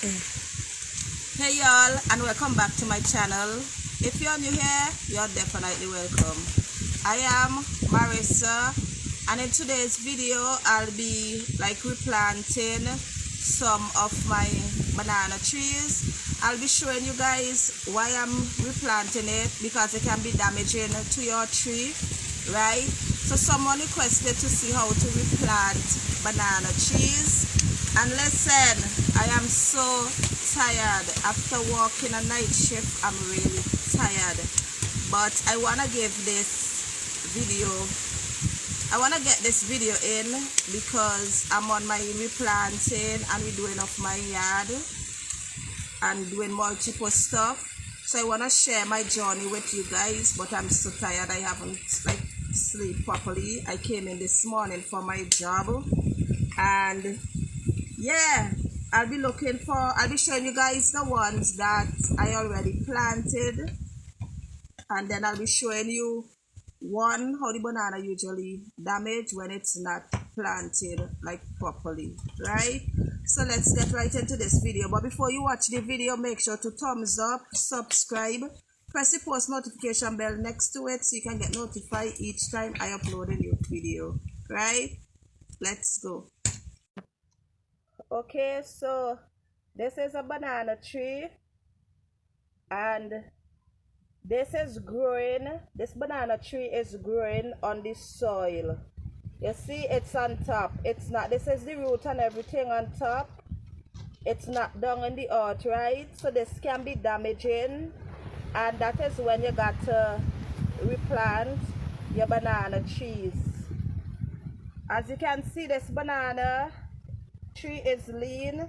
Hey y'all, and welcome back to my channel. If you're new here, you're definitely welcome. I am Mareisa, and in today's video I'll be replanting some of my banana trees. I'll be showing you guys why I'm replanting it, because it can be damaging to your tree, right? So someone requested to see how to replant banana trees, and listen, I am so tired after working a night shift. I'm really tired, but I want to get this video in because I'm on my replanting and redoing of my yard and doing multiple stuff. So I want to share my journey with you guys, but I'm so tired. I haven't sleep properly. I came in this morning for my job, and yeah, I'll be showing you guys the ones that I already planted, and then I'll be showing you how the banana usually damage when it's not planted properly, right? So let's get right into this video. But before you watch the video, make sure to thumbs up, subscribe, press the post notification bell next to it so you can get notified each time I upload a new video, right? Let's go. Okay, so this is a banana tree, and this banana tree is growing on the soil. You see, it's on top. It's not, this is the root and everything on top. It's not down in the earth, right? So this can be damaging, and that is when you got to replant your banana trees. As you can see, this banana tree is lean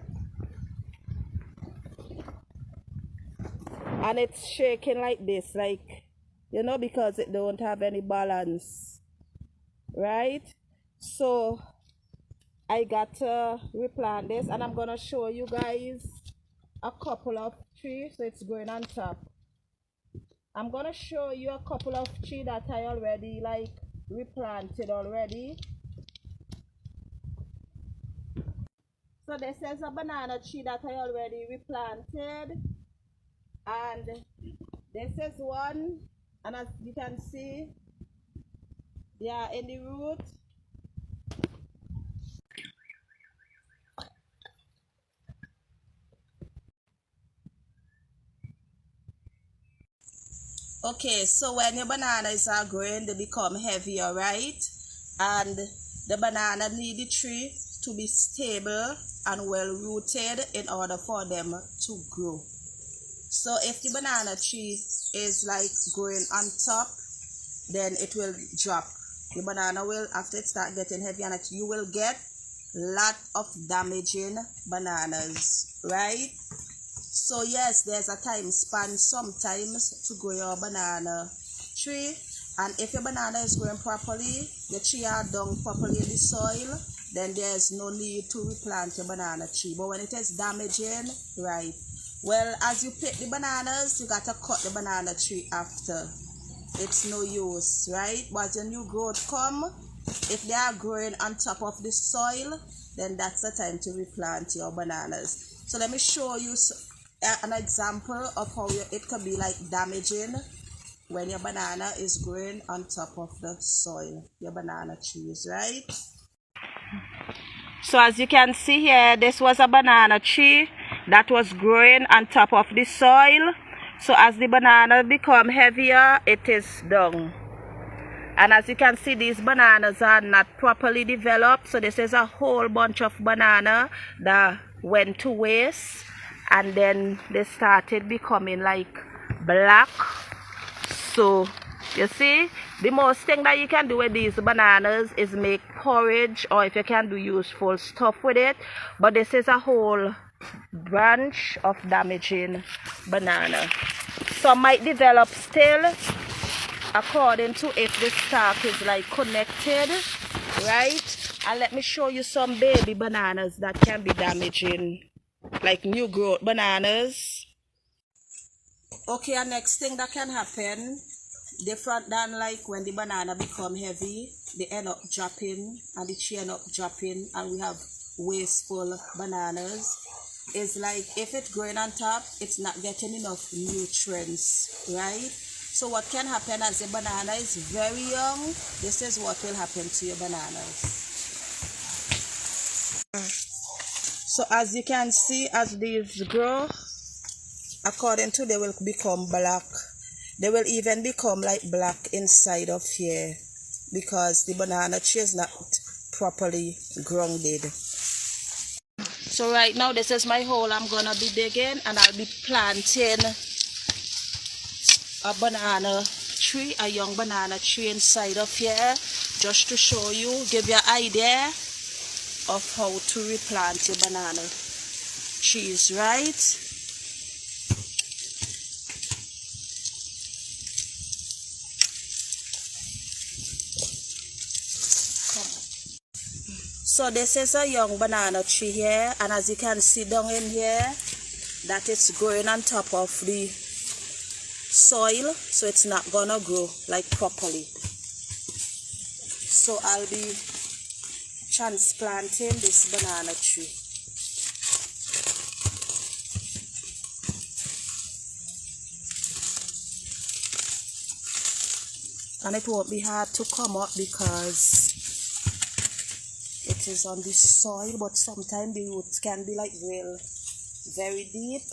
and it's shaking like this, because it don't have any balance, right? So I got to replant this, and I'm gonna show you guys a couple of trees. So it's going on top. I'm gonna show you a couple of trees that I already replanted already. So this is a banana tree that I already replanted, and this is one, and as you can see, they are in the root. Okay, so when your bananas are growing, they become heavier, right? And the banana need the tree to be stable and well rooted in order for them to grow. So if the banana tree is growing on top, then it will drop. The banana will, after it start getting heavy, and you will get lot of damaging bananas, right? So yes, there's a time span sometimes to grow your banana tree, and if your banana is growing properly, your tree are down properly in the soil, then there's no need to replant your banana tree. But when it is damaging, right, well, as you pick the bananas, you got to cut the banana tree after. It's no use, right? But when new growth come, if they are growing on top of the soil, then that's the time to replant your bananas. So let me show you an example of how it could be damaging when your banana is growing on top of the soil, your banana trees, right? So as you can see here, this was a banana tree that was growing on top of the soil. So as the banana become heavier, it is down. And as you can see, these bananas are not properly developed. So this is a whole bunch of banana that went to waste, and then they started becoming black. So you see, the most thing that you can do with these bananas is make porridge, or if you can do useful stuff with it. But this is a whole branch of damaging banana. Some might develop still according to if the stalk is connected, right? And let me show you some baby bananas that can be damaging, new growth bananas. Okay, and next thing that can happen, different than when the banana become heavy, they end up dropping, and the tree end up dropping, and we have wasteful bananas. is like if it's growing on top, it's not getting enough nutrients, right? So what can happen as your banana is very young, this is what will happen to your bananas. So as you can see, as these grow, according to they will become black. They will even become like black inside of here because the banana tree is not properly grounded. So right now this is my hole I'm gonna be digging, and I'll be planting a banana tree, a young banana tree inside of here, just to show you, give you an idea of how to replant your banana trees, right? So this is a young banana tree here, and as you can see down in here, that it's growing on top of the soil, so it's not gonna grow like properly. So I'll be transplanting this banana tree. And it won't be hard to come up because it is on the soil, but sometimes the roots can be like real very deep.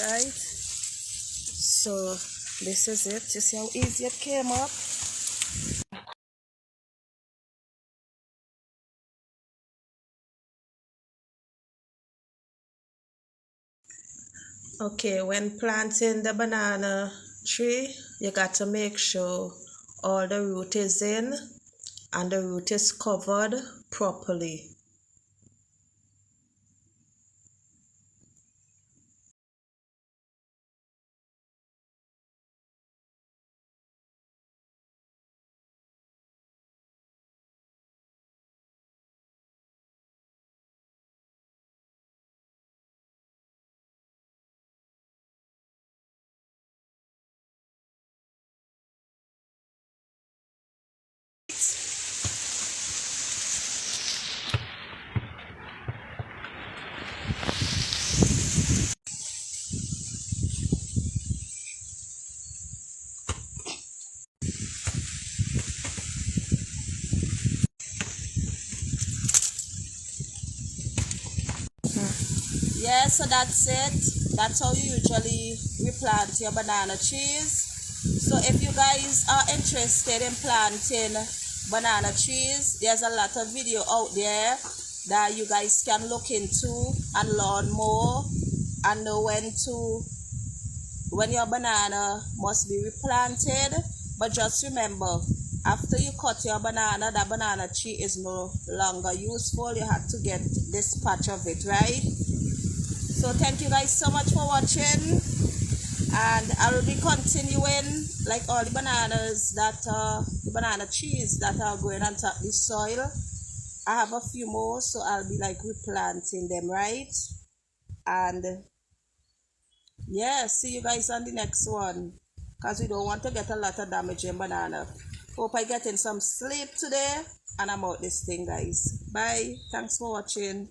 Right? So this is it. You see how easy it came up? Okay, when planting the banana tree, you got to make sure all the root is in and the root is covered properly. Yeah, so that's it. That's how you usually replant your banana trees. So if you guys are interested in planting banana trees, there's a lot of video out there that you guys can look into and learn more and know when your banana must be replanted. But just remember, after you cut your banana, that banana tree is no longer useful. You have to get this patch of it, right? So thank you guys so much for watching, and I will be continuing like all the bananas that the banana trees that are growing on top of the soil. I have a few more, so I'll be like replanting them, right? And yeah, see you guys on the next one, because we don't want to get a lot of damage in banana. Hope I get in some sleep today, and I'm out this thing, guys. Bye. Thanks for watching.